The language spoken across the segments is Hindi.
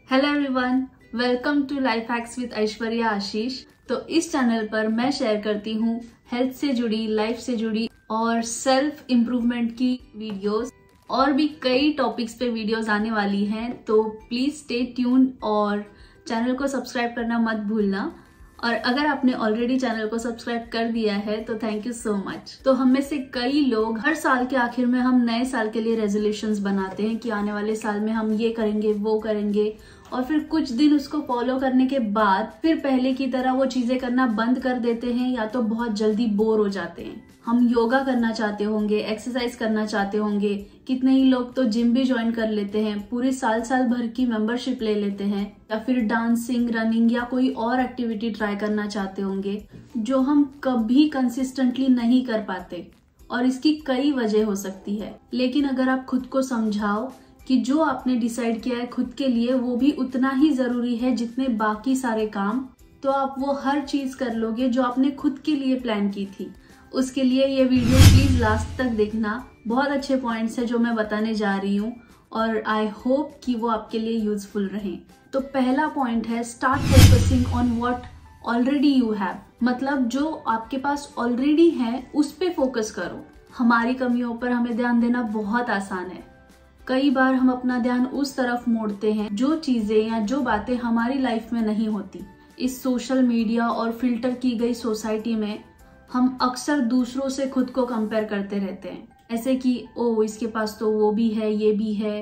Hello everyone, welcome to life hacks with Aishwarya Ashish. तो इस चैनल पर मैं शेयर करती हूँ हेल्थ से जुड़ी, लाइफ से जुड़ी और सेल्फ इम्प्रूवमेंट की वीडियोस। और भी कई टॉपिक्स पे वीडियोस आने वाली हैं, तो प्लीज स्टे ट्यून और चैनल को सब्सक्राइब करना मत भूलना। और अगर आपने ऑलरेडी चैनल को सब्सक्राइब कर दिया है तो थैंक यू सो मच। तो हम में से कई लोग हर साल के आखिर में हम नए साल के लिए रेजोल्यूशंस बनाते हैं कि आने वाले साल में हम ये करेंगे, वो करेंगे, और फिर कुछ दिन उसको फॉलो करने के बाद फिर पहले की तरह वो चीजें करना बंद कर देते हैं या तो बहुत जल्दी बोर हो जाते हैं। हम योगा करना चाहते होंगे, एक्सरसाइज करना चाहते होंगे, कितने ही लोग तो जिम भी ज्वाइन कर लेते हैं, पूरे साल भर की मेंबरशिप ले लेते हैं, या फिर डांसिंग, रनिंग या कोई और एक्टिविटी ट्राई करना चाहते होंगे जो हम कभी कंसिस्टेंटली नहीं कर पाते। और इसकी कई वजह हो सकती है, लेकिन अगर आप खुद को समझाओ कि जो आपने डिसाइड किया है खुद के लिए वो भी उतना ही जरूरी है जितने बाकी सारे काम, तो आप वो हर चीज कर लोगे जो आपने खुद के लिए प्लान की थी। उसके लिए ये वीडियो प्लीज लास्ट तक देखना, बहुत अच्छे पॉइंट्स है जो मैं बताने जा रही हूँ और आई होप कि वो आपके लिए यूजफुल रहे। तो पहला पॉइंट है start focusing on what already you have. मतलब जो आपके पास ऑलरेडी है उस पे फोकस करो। हमारी कमियों पर हमें ध्यान देना बहुत आसान है। कई बार हम अपना ध्यान उस तरफ मोड़ते हैं जो चीजें या जो बातें हमारी लाइफ में नहीं होती। इस सोशल मीडिया और फिल्टर की गई सोसाइटी में हम अक्सर दूसरों से खुद को कंपेयर करते रहते हैं, ऐसे कि ओ इसके पास तो वो भी है, ये भी है,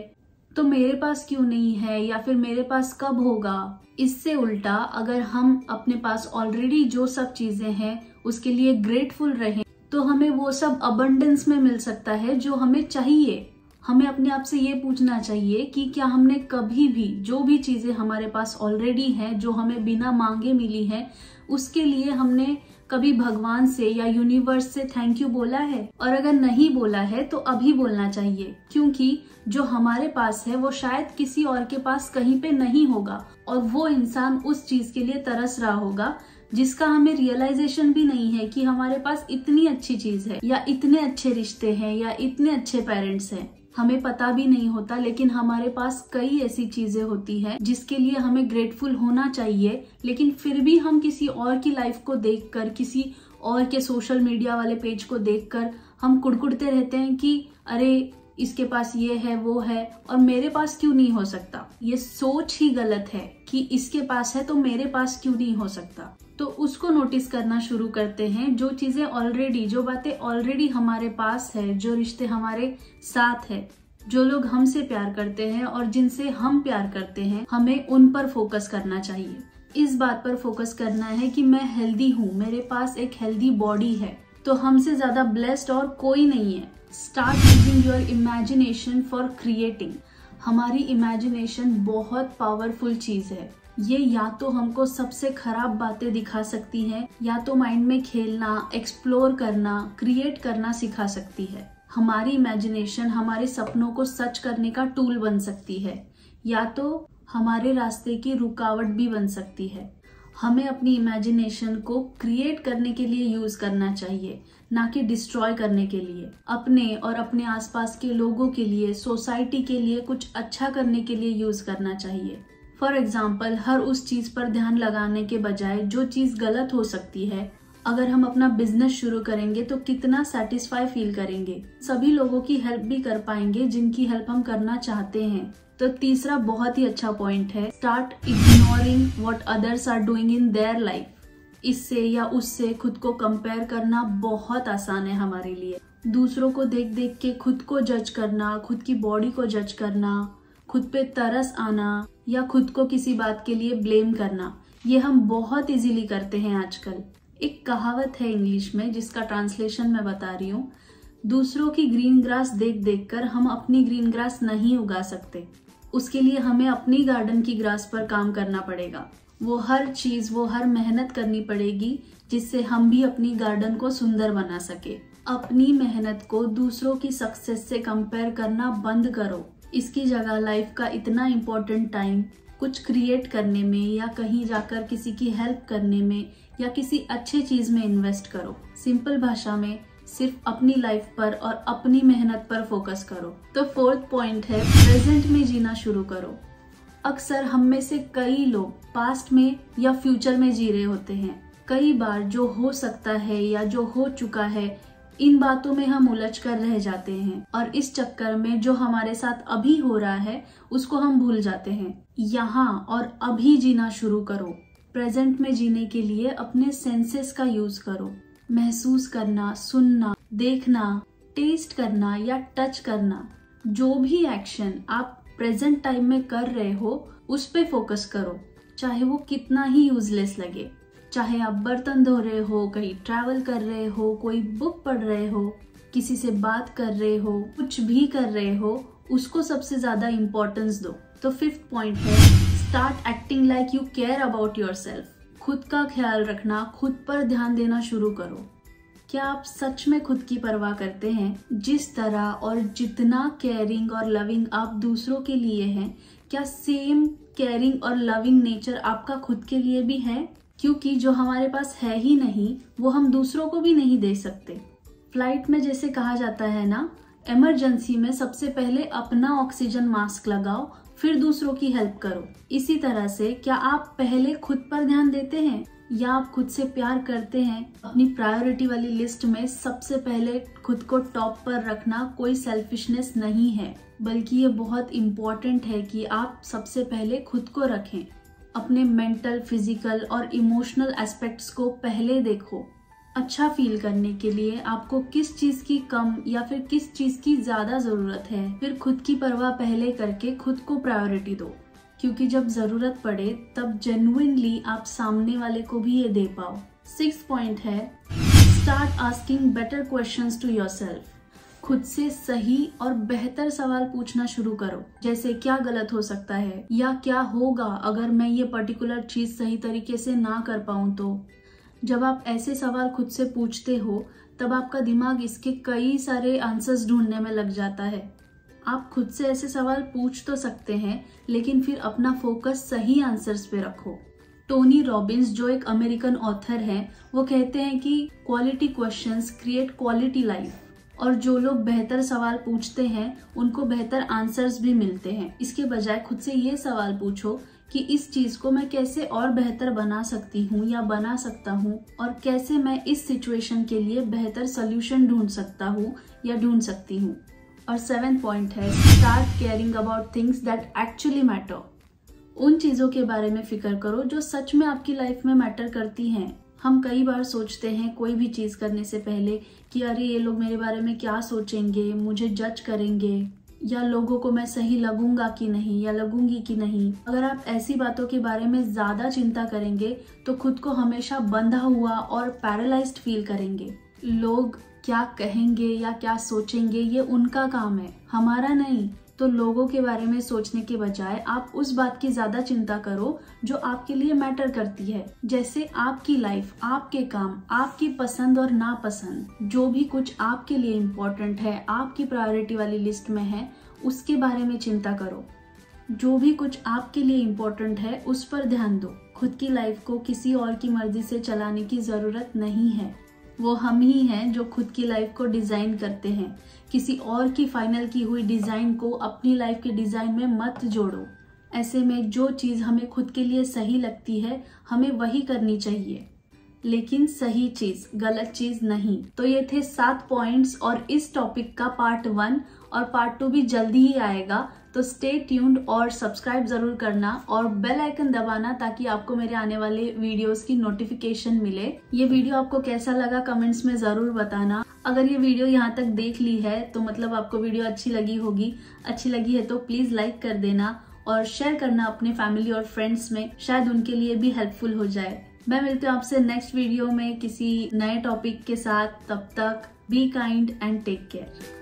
तो मेरे पास क्यों नहीं है, या फिर मेरे पास कब होगा। इससे उल्टा अगर हम अपने पास ऑलरेडी जो सब चीजें हैं उसके लिए ग्रेटफुल रहें तो हमें वो सब अबंडेंस में मिल सकता है जो हमें चाहिए। हमें अपने आप से ये पूछना चाहिए कि क्या हमने कभी भी जो भी चीजें हमारे पास ऑलरेडी हैं, जो हमें बिना मांगे मिली है, उसके लिए हमने कभी भगवान से या यूनिवर्स से थैंक यू बोला है। और अगर नहीं बोला है तो अभी बोलना चाहिए, क्योंकि जो हमारे पास है वो शायद किसी और के पास कहीं पे नहीं होगा और वो इंसान उस चीज के लिए तरस रहा होगा जिसका हमें रियलाइजेशन भी नहीं है कि हमारे पास इतनी अच्छी चीज है, या इतने अच्छे रिश्ते हैं, या इतने अच्छे पेरेंट्स हैं। हमें पता भी नहीं होता, लेकिन हमारे पास कई ऐसी चीजें होती हैं जिसके लिए हमें ग्रेटफुल होना चाहिए, लेकिन फिर भी हम किसी और की लाइफ को देखकर, किसी और के सोशल मीडिया वाले पेज को देखकर हम कुड़कुड़ते रहते हैं कि अरे इसके पास ये है, वो है, और मेरे पास क्यों नहीं हो सकता। ये सोच ही गलत है कि इसके पास है तो मेरे पास क्यों नहीं हो सकता। तो उसको नोटिस करना शुरू करते हैं। जो चीजें ऑलरेडी, जो बातें ऑलरेडी हमारे पास है, जो रिश्ते हमारे साथ है, जो लोग हमसे प्यार करते हैं और जिनसे हम प्यार करते हैं, हमें उन पर फोकस करना चाहिए। इस बात पर फोकस करना है कि मैं हेल्दी हूँ, मेरे पास एक हेल्दी बॉडी है, तो हमसे ज्यादा ब्लेस्ड और कोई नहीं है। Start using your imagination for creating. हमारी इमेजिनेशन बहुत पावरफुल चीज है। ये या तो हमको सबसे खराब बातें दिखा सकती है, या तो माइंड में खेलना, एक्सप्लोर करना, क्रिएट करना सिखा सकती है। हमारी इमेजिनेशन हमारे सपनों को सच करने का टूल बन सकती है, या तो हमारे रास्ते की रुकावट भी बन सकती है। हमें अपनी इमेजिनेशन को क्रिएट करने के लिए यूज करना चाहिए, ना कि डिस्ट्रॉय करने के लिए। अपने और अपने आसपास के लोगों के लिए, सोसाइटी के लिए कुछ अच्छा करने के लिए यूज करना चाहिए। फॉर एग्जाम्पल, हर उस चीज पर ध्यान लगाने के बजाय जो चीज गलत हो सकती है, अगर हम अपना बिजनेस शुरू करेंगे तो कितना सेटिस्फाई फील करेंगे, सभी लोगों की हेल्प भी कर पाएंगे जिनकी हेल्प हम करना चाहते हैं। तो तीसरा बहुत ही अच्छा पॉइंट है start ignoring what others are doing in their life. इससे या उससे खुद को कंपेयर करना बहुत आसान है हमारे लिए। दूसरों को देख देख के खुद को जज करना, खुद की बॉडी को जज करना, खुद पे तरस आना, या खुद को किसी बात के लिए ब्लेम करना, ये हम बहुत इजीली करते हैं आजकल। एक कहावत है इंग्लिश में जिसका ट्रांसलेशन मैं बता रही हूँ। दूसरों की ग्रीन ग्रास देख देख कर हम अपनी ग्रीन ग्रास नहीं उगा सकते। उसके लिए हमें अपनी गार्डन की ग्रास पर काम करना पड़ेगा। वो हर मेहनत करनी पड़ेगी जिससे हम भी अपनी गार्डन को सुंदर बना सके। अपनी मेहनत को दूसरों की सक्सेस से कंपेयर करना बंद करो। इसकी जगह लाइफ का इतना इम्पोर्टेंट टाइम कुछ क्रिएट करने में, या कहीं जाकर किसी की हेल्प करने में, या किसी अच्छे चीज में इन्वेस्ट करो। सिंपल भाषा में सिर्फ अपनी लाइफ पर और अपनी मेहनत पर फोकस करो। तो फोर्थ पॉइंट है प्रेजेंट में जीना शुरू करो। अक्सर हम में से कई लोग पास्ट में या फ्यूचर में जी रहे होते हैं। कई बार जो हो सकता है या जो हो चुका है, इन बातों में हम उलझ कर रह जाते हैं और इस चक्कर में जो हमारे साथ अभी हो रहा है उसको हम भूल जाते हैं। यहाँ और अभी जीना शुरू करो। प्रेजेंट में जीने के लिए अपने सेंसेस का यूज करो। महसूस करना, सुनना, देखना, टेस्ट करना या टच करना, जो भी एक्शन आप प्रेजेंट टाइम में कर रहे हो उस पे फोकस करो, चाहे वो कितना ही यूजलेस लगे। चाहे आप बर्तन धो रहे हो, कहीं ट्रैवल कर रहे हो, कोई बुक पढ़ रहे हो, किसी से बात कर रहे हो, कुछ भी कर रहे हो, उसको सबसे ज्यादा इम्पोर्टेंस दो। तो 5th पॉइंट है, start acting like you care about yourself. खुद का ख्याल रखना, खुद पर ध्यान देना शुरू करो। क्या आप सच में खुद की परवाह करते हैं? जिस तरह और जितना केयरिंग और लविंग आप दूसरों के लिए हैं, क्या सेम केयरिंग और लविंग नेचर आपका खुद के लिए भी है? क्योंकि जो हमारे पास है ही नहीं वो हम दूसरों को भी नहीं दे सकते। फ्लाइट में जैसे कहा जाता है ना, इमरजेंसी में सबसे पहले अपना ऑक्सीजन मास्क लगाओ, फिर दूसरों की हेल्प करो। इसी तरह से क्या आप पहले खुद पर ध्यान देते हैं या आप खुद से प्यार करते हैं? अपनी प्रायोरिटी वाली लिस्ट में सबसे पहले खुद को टॉप पर रखना कोई सेल्फिशनेस नहीं है, बल्कि ये बहुत इम्पोर्टेंट है कि आप सबसे पहले खुद को रखें। अपने मेंटल, फिजिकल और इमोशनल एस्पेक्ट्स को पहले देखो। अच्छा फील करने के लिए आपको किस चीज की कम या फिर किस चीज की ज्यादा जरूरत है, फिर खुद की परवाह पहले करके खुद को प्रायोरिटी दो, क्योंकि जब जरूरत पड़े तब जेन्युइनली आप सामने वाले को भी ये दे पाओ। 6th पॉइंट है, start asking better questions to yourself. खुद से सही और बेहतर सवाल पूछना शुरू करो, जैसे क्या गलत हो सकता है या क्या होगा अगर मैं ये पर्टिकुलर चीज सही तरीके से ना कर पाऊं तो। जब आप ऐसे सवाल खुद से पूछते हो तब आपका दिमाग इसके कई सारे आंसर्स ढूंढने में लग जाता है। आप खुद से ऐसे सवाल पूछ तो सकते हैं, लेकिन फिर अपना फोकस सही आंसर्स पे रखो। टोनी रॉबिन्स, जो एक अमेरिकन ऑथर हैं, वो कहते हैं कि quality questions create quality life, और जो लोग बेहतर सवाल पूछते हैं उनको बेहतर आंसर्स भी मिलते हैं। इसके बजाय खुद से ये सवाल पूछो कि इस चीज को मैं कैसे और बेहतर बना सकती हूँ या बना सकता हूँ, और कैसे मैं इस सिचुएशन के लिए बेहतर सोल्यूशन ढूंढ सकता हूँ या ढूंढ सकती हूँ। और 7th पॉइंट है, start caring about things that actually matter. उन चीजों के बारे में फिक्र करो जो सच में आपकी लाइफ में मैटर करती हैं। हम कई बार सोचते हैं कोई भी चीज करने से पहले कि अरे ये लोग मेरे बारे में क्या सोचेंगे, मुझे जज करेंगे, या लोगों को मैं सही लगूंगा कि नहीं या लगूंगी कि नहीं। अगर आप ऐसी बातों के बारे में ज्यादा चिंता करेंगे तो खुद को हमेशा बंधा हुआ और पैरालाइज्ड फील करेंगे। लोग क्या कहेंगे या क्या सोचेंगे ये उनका काम है, हमारा नहीं। तो लोगों के बारे में सोचने के बजाय आप उस बात की ज्यादा चिंता करो जो आपके लिए मैटर करती है, जैसे आपकी लाइफ, आपके काम, आपकी पसंद और नापसंद। जो भी कुछ आपके लिए इम्पोर्टेंट है, आपकी प्रायोरिटी वाली लिस्ट में है, उसके बारे में चिंता करो। जो भी कुछ आपके लिए इम्पोर्टेंट है उस पर ध्यान दो। खुद की लाइफ को किसी और की मर्जी से चलाने की जरूरत नहीं है। वो हम ही हैं जो खुद की लाइफ को डिजाइन करते हैं। किसी और की फाइनल की हुई डिजाइन को अपनी लाइफ के डिजाइन में मत जोड़ो। ऐसे में जो चीज हमें खुद के लिए सही लगती है हमें वही करनी चाहिए, लेकिन सही चीज, गलत चीज नहीं। तो ये थे 7 पॉइंट्स और इस टॉपिक का पार्ट 1 और पार्ट 2 भी जल्दी ही आएगा। तो स्टे ट्यून्ड और सब्सक्राइब जरूर करना और बेल आइकन दबाना ताकि आपको मेरे आने वाले वीडियोस की नोटिफिकेशन मिले। ये वीडियो आपको कैसा लगा कमेंट्स में जरूर बताना। अगर ये वीडियो यहाँ तक देख ली है तो मतलब आपको वीडियो अच्छी लगी होगी। अच्छी लगी है तो प्लीज लाइक कर देना और शेयर करना अपने फैमिली और फ्रेंड्स में, शायद उनके लिए भी हेल्पफुल हो जाए। मैं मिलती हूँ आपसे नेक्स्ट वीडियो में किसी नए टॉपिक के साथ। तब तक be kind and take care.